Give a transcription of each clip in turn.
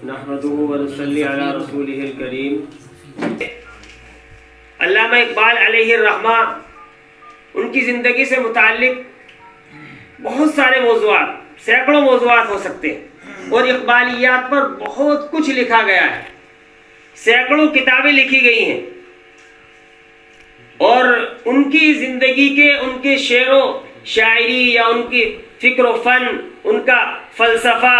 نحمده ونصلی علی رسولہ الکریم۔ علامہ اقبال علیہ الرحمہ، ان کی زندگی سے متعلق بہت سارے موضوعات، سینکڑوں موضوعات ہو سکتے ہیں، اور اقبالیات پر بہت کچھ لکھا گیا ہے، سینکڑوں کتابیں لکھی گئی ہیں، اور ان کی زندگی کے، ان کے شعر و شاعری یا ان کی فکر و فن، ان کا فلسفہ،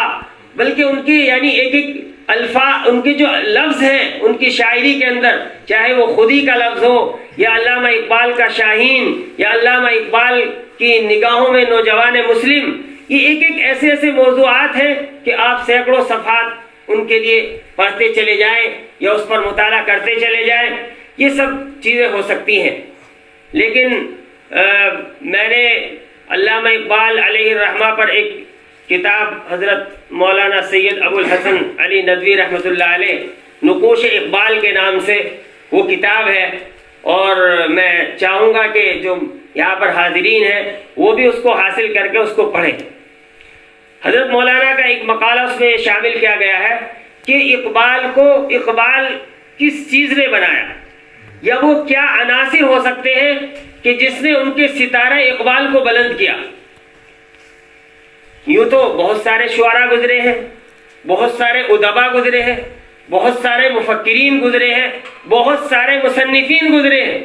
بلکہ ان کی یعنی ایک ایک الفاظ، ان کے جو لفظ ہیں ان کی شاعری کے اندر، چاہے وہ خودی کا لفظ ہو یا علامہ اقبال کا شاہین یا علامہ اقبال کی نگاہوں میں نوجوان مسلم، یہ ایک ایک ایسے ایسے موضوعات ہیں کہ آپ سینکڑوں صفحات ان کے لیے پڑھتے چلے جائیں یا اس پر مطالعہ کرتے چلے جائیں، یہ سب چیزیں ہو سکتی ہیں۔ لیکن میں نے علامہ اقبال علیہ الرحمہ پر ایک کتاب حضرت مولانا سید ابو الحسن علی ندوی رحمۃ اللہ علیہ، نقوش اقبال کے نام سے وہ کتاب ہے، اور میں چاہوں گا کہ جو یہاں پر حاضرین ہیں وہ بھی اس کو حاصل کر کے اس کو پڑھیں۔ حضرت مولانا کا ایک مقالہ اس میں شامل کیا گیا ہے کہ اقبال کو اقبال کس چیز نے بنایا، یا وہ کیا عناصر ہو سکتے ہیں کہ جس نے ان کے ستارہ اقبال کو بلند کیا۔ یوں تو بہت سارے شعراء گزرے ہیں، بہت سارے ادبا گزرے ہیں، بہت سارے مفکرین گزرے ہیں، بہت سارے مصنفین گزرے ہیں،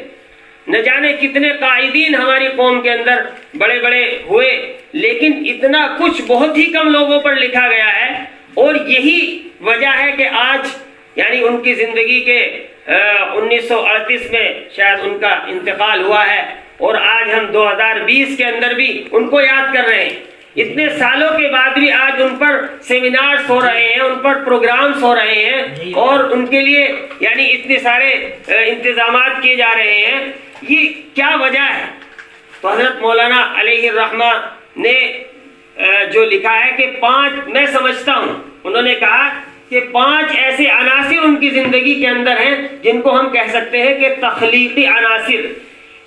نہ جانے کتنے قائدین ہماری قوم کے اندر بڑے بڑے ہوئے، لیکن اتنا کچھ بہت ہی کم لوگوں پر لکھا گیا ہے۔ اور یہی وجہ ہے کہ آج یعنی ان کی زندگی کے 1938 میں شاید ان کا انتقال ہوا ہے، اور آج ہم 2020 کے اندر بھی ان کو یاد کر رہے ہیں۔ اتنے سالوں کے بعد بھی آج ان پر سیمینارز ہو رہے ہیں، ان پر پروگرامز ہو رہے ہیں، اور ان کے لیے یعنی اتنے سارے انتظامات کیے جا رہے ہیں۔ یہ کیا وجہ ہے؟ تو حضرت مولانا علیہ الرحمہ نے جو لکھا ہے کہ 5 میں سمجھتا ہوں، انہوں نے کہا کہ 5 ایسے عناصر ان کی زندگی کے اندر ہیں جن کو ہم کہہ سکتے ہیں کہ تخلیقی عناصر،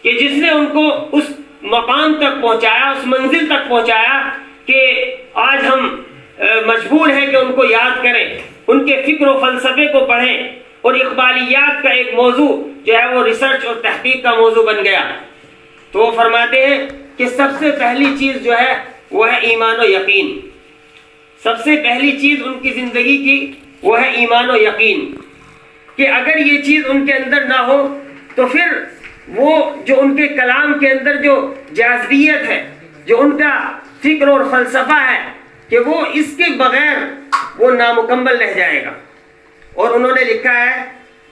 کہ جس نے ان کو اس مقام تک پہنچایا، اس منزل تک پہنچایا کہ آج ہم مجبور ہیں کہ ان کو یاد کریں، ان کے فکر و فلسفے کو پڑھیں، اور اقبالیات کا ایک موضوع جو ہے وہ ریسرچ اور تحقیق کا موضوع بن گیا۔ تو وہ فرماتے ہیں کہ سب سے پہلی چیز جو ہے وہ ہے ایمان و یقین۔ سب سے پہلی چیز ان کی زندگی کی وہ ہے ایمان و یقین، کہ اگر یہ چیز ان کے اندر نہ ہو تو پھر وہ جو ان کے کلام کے اندر جو جاذبیت ہے، جو ان کا فکر اور فلسفہ ہے، کہ وہ اس کے بغیر وہ نامکمل رہ جائے گا۔ اور انہوں نے لکھا ہے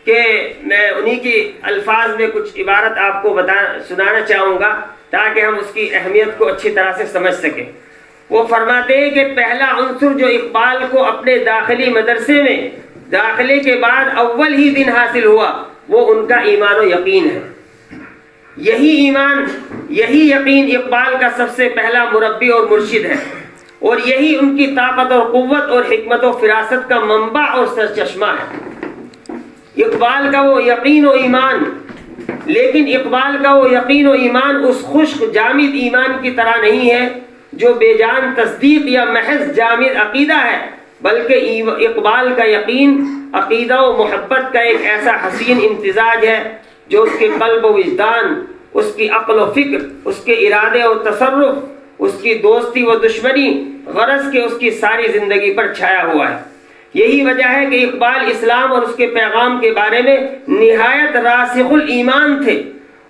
کہ میں انہی کی الفاظ میں کچھ عبارت آپ کو سنانا چاہوں گا تاکہ ہم اس کی اہمیت کو اچھی طرح سے سمجھ سکیں۔ وہ فرماتے ہیں کہ پہلا عنصر جو اقبال کو اپنے داخلی مدرسے میں داخلے کے بعد اول ہی دن حاصل ہوا وہ ان کا ایمان و یقین ہے۔ یہی ایمان، یہی یقین اقبال کا سب سے پہلا مربی اور مرشد ہے، اور یہی ان کی طاقت اور قوت اور حکمت و فراست کا منبع اور سرچشمہ ہے۔ اقبال کا وہ یقین و ایمان، لیکن اقبال کا وہ یقین و ایمان اس خشک جامد ایمان کی طرح نہیں ہے جو بے جان تصدیق یا محض جامد عقیدہ ہے، بلکہ اقبال کا یقین عقیدہ و محبت کا ایک ایسا حسین امتزاج ہے جو اس کے قلب و وجدان، اس کی عقل و فکر، اس کے ارادے و تصرف، اس کی دوستی و دشمنی، غرض کے اس کی ساری زندگی پر چھایا ہوا ہے۔ یہی وجہ ہے کہ اقبال اسلام اور اس کے پیغام کے بارے میں نہایت راسخ الایمان تھے،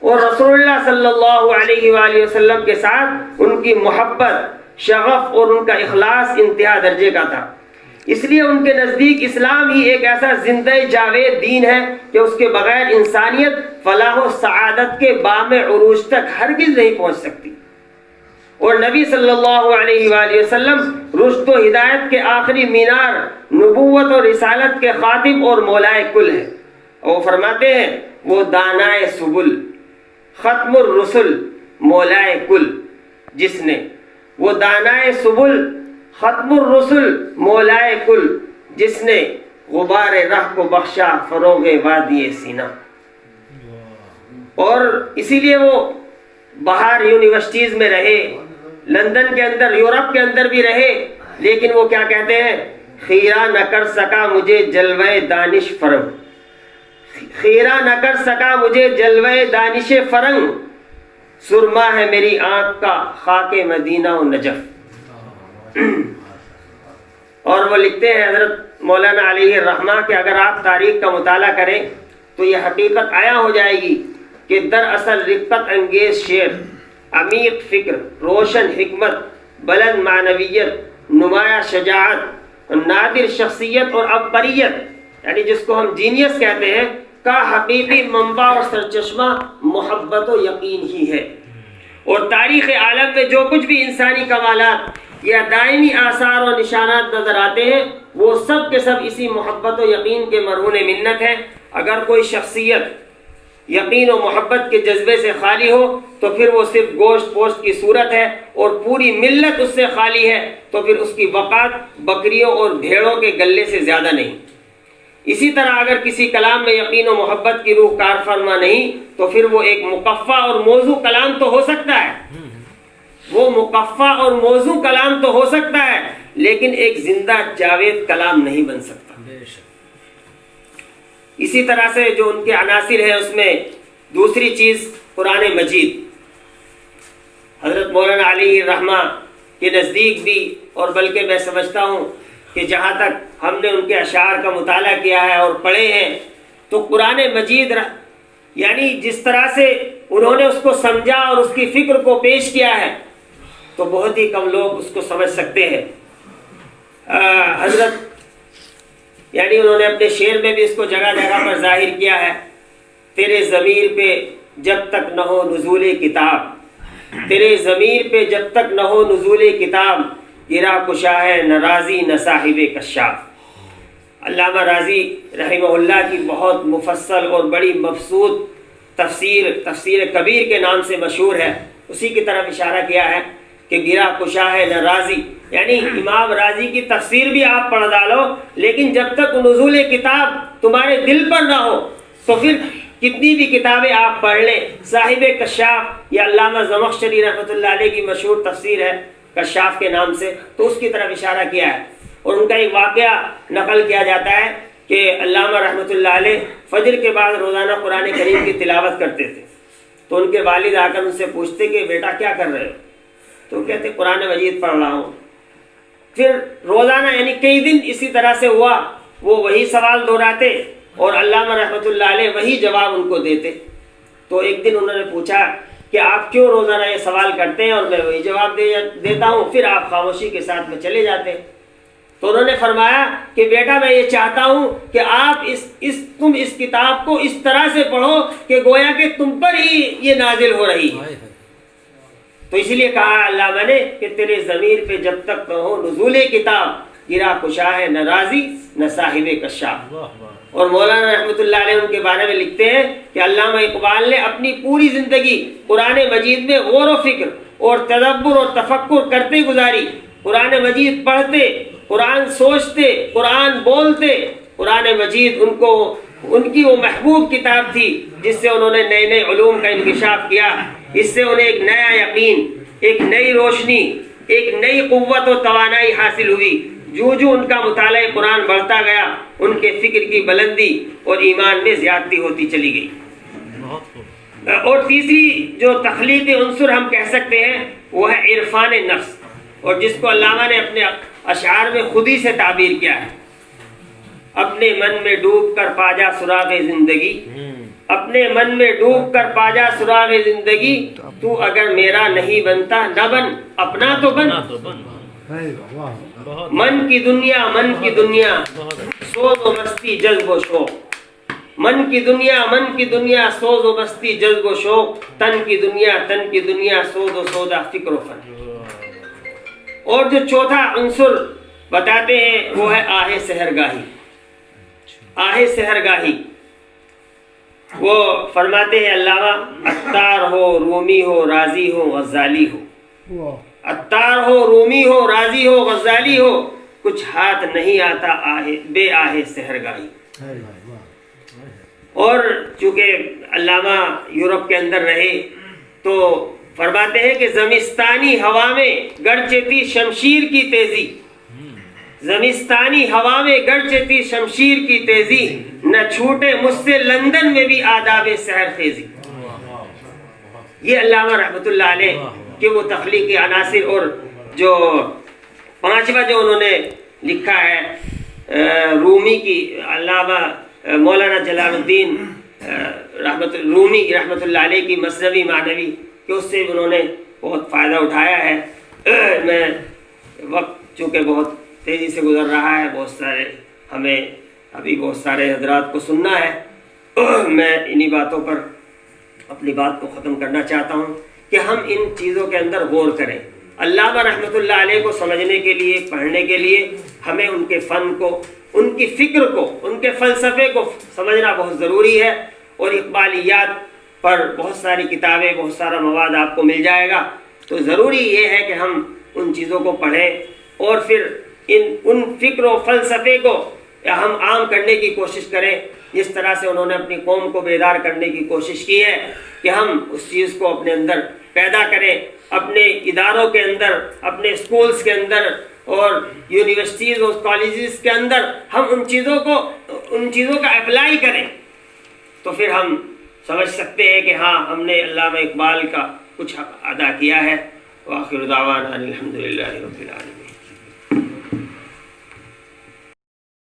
اور رسول اللہ صلی اللہ علیہ وآلہ وسلم کے ساتھ ان کی محبت، شغف اور ان کا اخلاص انتہا درجے کا تھا۔ اس لیے ان کے نزدیک اسلام ہی ایک ایسا زندہ جاوید دین ہے کہ اس کے بغیر انسانیت فلاح و سعادت کے بام عروج تک ہرگز نہیں پہنچ سکتی۔ اور نبی صلی اللہ علیہ وآلہ وسلم رشد و ہدایت کے آخری مینار، نبوت اور رسالت کے خاتم اور مولائے کل ہیں۔ اور فرماتے ہیں وہ دانائے سبل، ختم الرسل، مولائے کل، جس نے وہ دانائے سبل، ختم الرسل، مولائے کل، جس نے غبار رہ کو بخشا فروغ وادی سینہ۔ اور اسی لیے وہ باہر یونیورسٹیز میں رہے، لندن کے اندر، یورپ کے اندر بھی رہے، لیکن وہ کیا کہتے ہیں خیرہ نہ کر سکا مجھے جلوہ دانش فرنگ، خیرہ نہ کر سکا مجھے جلوہ دانش فرنگ، سرما ہے میری آنکھ کا خاک مدینہ و نجف۔ اور وہ لکھتے ہیں حضرت مولانا علیہ الرحمہ کہ اگر آپ تاریخ کا مطالعہ کریں تو یہ حقیقت عیاں ہو جائے گی کہ دراصل رقت انگیز شعر، عمیق فکر، روشن حکمت، بلند معنویت، نمایاں شجاعت، نادر شخصیت اور عبقریت، یعنی جس کو ہم جینیس کہتے ہیں، کا حقیقی منبع اور سرچشمہ محبت و یقین ہی ہے۔ اور تاریخ عالم میں جو کچھ بھی انسانی کمالات یا دائمی آثار و نشانات نظر آتے ہیں وہ سب کے سب اسی محبت و یقین کے مرہون منت ہیں۔ اگر کوئی شخصیت یقین و محبت کے جذبے سے خالی ہو تو پھر وہ صرف گوشت پوشت کی صورت ہے، اور پوری ملت اس سے خالی ہے تو پھر اس کی وقات بکریوں اور بھیڑوں کے گلے سے زیادہ نہیں۔ اسی طرح اگر کسی کلام میں یقین و محبت کی روح کار فرما نہیں تو پھر وہ ایک مقفع اور موضوع کلام تو ہو سکتا ہے، وہ مقفع اور موضوع کلام تو ہو سکتا ہے، لیکن ایک زندہ جاوید کلام نہیں بن سکتا۔ اسی طرح سے جو ان کے عناصر ہیں اس میں دوسری چیز قرآن مجید، حضرت مولانا علیہ الرحمہ کے نزدیک بھی، اور بلکہ میں سمجھتا ہوں کہ جہاں تک ہم نے ان کے اشعار کا مطالعہ کیا ہے اور پڑھے ہیں تو قرآن مجید یعنی جس طرح سے انہوں نے اس کو سمجھا اور اس کی فکر کو پیش کیا ہے تو بہت ہی کم لوگ اس کو سمجھ سکتے ہیں۔ حضرت یعنی انہوں نے اپنے شعر میں بھی اس کو جگہ جگہ پر ظاہر کیا ہے، تیرے ضمیر پہ جب تک نہ ہو نزول کتاب، تیرے ضمیر پہ جب تک نہ ہو نزول کتاب، گرا کشا ہے نہ رازی نہ صاحب کشاف۔ علامہ راضی رحمہ اللہ کی بہت مفصل اور بڑی مبسوط تفسیر کبیر کے نام سے مشہور ہے، اسی کی طرف اشارہ کیا ہے کہ گرا کشا ہے نہ رازی، یعنی امام راضی کی تفسیر بھی آپ پڑھ ڈالو لیکن جب تک نزول کتاب تمہارے دل پر نہ ہو تو پھر کتنی بھی کتابیں آپ پڑھ لیں۔ صاحب کشاف یہ علامہ زمخشری رحمۃ اللہ علیہ کی مشہور تفسیر ہے کشاف کے نام سے، تو اس کی طرف اشارہ کیا ہے۔ اور ان کا ایک واقعہ نقل کیا جاتا ہے کہ علامہ رحمۃ اللہ علیہ فجر کے بعد روزانہ قرآن کریم کی تلاوت کرتے تھے، تو ان کے والد آ کر ان سے پوچھتے کہ بیٹا کیا کر رہے ہو؟ تو کہتے قرآن مجید پڑھ رہا ہوں۔ پھر روزانہ یعنی کئی دن اسی طرح سے ہوا، وہ وہی سوال دہراتے اور علامہ رحمۃ اللہ علیہ وہی جواب ان کو دیتے۔ تو ایک دن انہوں نے پوچھا کہ آپ کیوں روزانہ یہ سوال کرتے ہیں اور میں وہی جواب دیتا ہوں، پھر آپ خاموشی کے ساتھ میں چلے جاتے ہیں۔ تو انہوں نے فرمایا کہ بیٹا میں یہ چاہتا ہوں کہ آپ تم اس کتاب کو اس طرح سے پڑھو کہ گویا کہ تم پر ہی یہ نازل ہو رہی ہے۔ تو اسی لیے کہا علامہ نے کہ تیرے ضمیر پہ جب تک نہ ہو نزول کتاب، گرا کشا ہے نہ رازی نہ صاحب کشاف۔ اور مولانا رحمۃ اللہ علیہ ان کے بارے میں لکھتے ہیں کہ علامہ اقبال نے اپنی پوری زندگی قرآن مجید میں غور و فکر اور تدبر اور تفکر کرتے گزاری۔ قرآن مجید پڑھتے، قرآن سوچتے، قرآن بولتے۔ قرآن مجید ان کی وہ محبوب کتاب تھی جس سے انہوں نے نئے نئے علوم کا انکشاف کیا، اس سے انہیں ایک نیا یقین، ایک نئی روشنی، ایک نئی قوت و توانائی حاصل ہوئی۔ جو ان کا مطالعہ قرآن بڑھتا گیا ان کے فکر کی بلندی اور ایمان میں زیادتی ہوتی چلی گئی۔ اور تیسری جو تخلیقی عنصر ہم کہہ سکتے ہیں وہ ہے عرفان نفس، اور جس کو علامہ نے اپنے اشعار میں خود ہی سے تعبیر کیا ہے۔ اپنے من میں ڈوب کر پا جا سراغ زندگی، اپنے من میں ڈوب کر پا جا سراغ زندگی، تو اگر میرا نہیں بنتا نہ بن، اپنا تو بن۔ من کی دنیا، من کی دنیا، سوز و مستی جذب و شوق، من کی دنیا، من کی دنیا، سوز و مستی جذب و شوق، تن کی دنیا، تن کی دنیا، سود و سودا فکر و فن۔ اور جو چوتھا عنصر بتاتے ہیں وہ ہے آہ سحرگاہی۔ آہ سحرگاہی وہ فرماتے ہیں علامہ، عطار ہو، رومی ہو، رازی ہو، غزالی ہو، عطار ہو، رومی ہو، رازی ہو، غزالی ہو، کچھ ہاتھ نہیں آتا بے آہ سحرگاہی۔ اور چونکہ علامہ یورپ کے اندر رہے تو فرماتے ہیں کہ زمستانی ہوا میں گرچہ تھی شمشیر کی تیزی، زمستانی ہوا میں گرچہ تھی شمشیر کی تیزی، نہ چھوٹے مجھ سے لندن میں بھی آداب سحر خیزی۔ یہ علامہ رحمۃ اللہ علیہ کہ وہ تخلیقی عناصر، اور جو پانچواں جو انہوں نے لکھا ہے رومی کی، علامہ مولانا جلال الدین رومی رحمۃ اللہ علیہ کی مثنوی معنوی، کہ اس سے انہوں نے بہت فائدہ اٹھایا ہے۔ میں وقت چونکہ بہت تیزی سے گزر رہا ہے، بہت سارے ہمیں ابھی بہت سارے حضرات کو سننا ہے، میں انہی باتوں پر اپنی بات کو ختم کرنا چاہتا ہوں کہ ہم ان چیزوں کے اندر غور کریں۔ علامہ رحمۃ اللہ علیہ کو سمجھنے کے لیے، پڑھنے کے لیے ہمیں ان کے فن کو، ان کی فکر کو، ان کے فلسفے کو سمجھنا بہت ضروری ہے، اور اقبالیات پر بہت ساری کتابیں، بہت سارا مواد آپ کو مل جائے گا۔ تو ضروری یہ ہے کہ ہم ان چیزوں کو پڑھیں، اور پھر ان فکر و فلسفے کو ہم عام کرنے کی کوشش کریں، جس طرح سے انہوں نے اپنی قوم کو بیدار کرنے کی کوشش کی ہے، کہ ہم اس چیز کو اپنے اندر پیدا کریں، اپنے اداروں کے اندر، اپنے اسکولز کے اندر اور یونیورسٹیز اور کالجز کے اندر ہم ان چیزوں کا اپلائی کریں، تو پھر ہم سمجھ سکتے ہیں کہ ہاں ہم نے علامہ اقبال کا کچھ حق ادا کیا ہے۔ وآخر دعوانا الحمدللہ رب العالمین۔